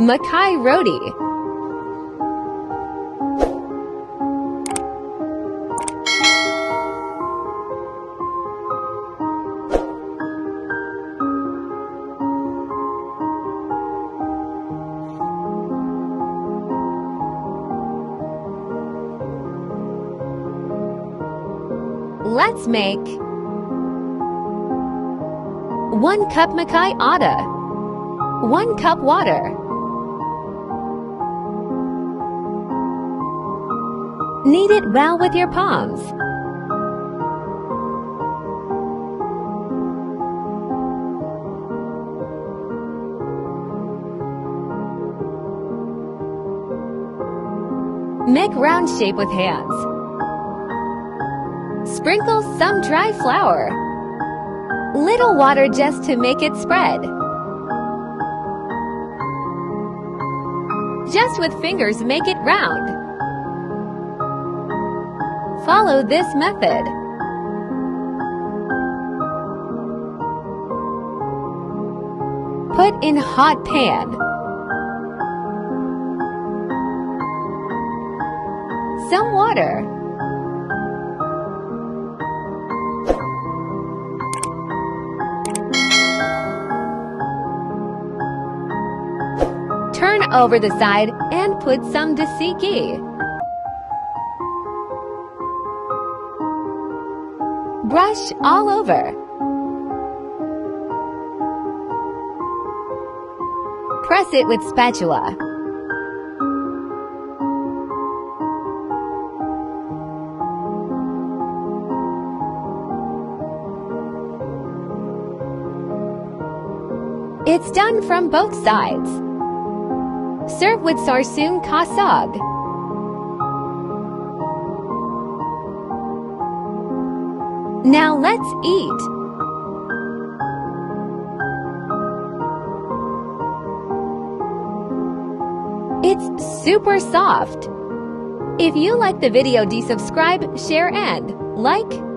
Makai roti. Let's make 1 cup makai atta, 1 cup water, knead it well with your palms. Make round shape with hands. Sprinkle some dry flour. Little water just to make it spread. Just with fingers make it round. Follow this method. Put in hot pan. Some water. Turn over the side and put some desi ghee. Brush all over. Press it with spatula. It's done from both sides. Serve with sarson ka saag. Now let's eat. It's super soft. If you like the video, subscribe, share and like.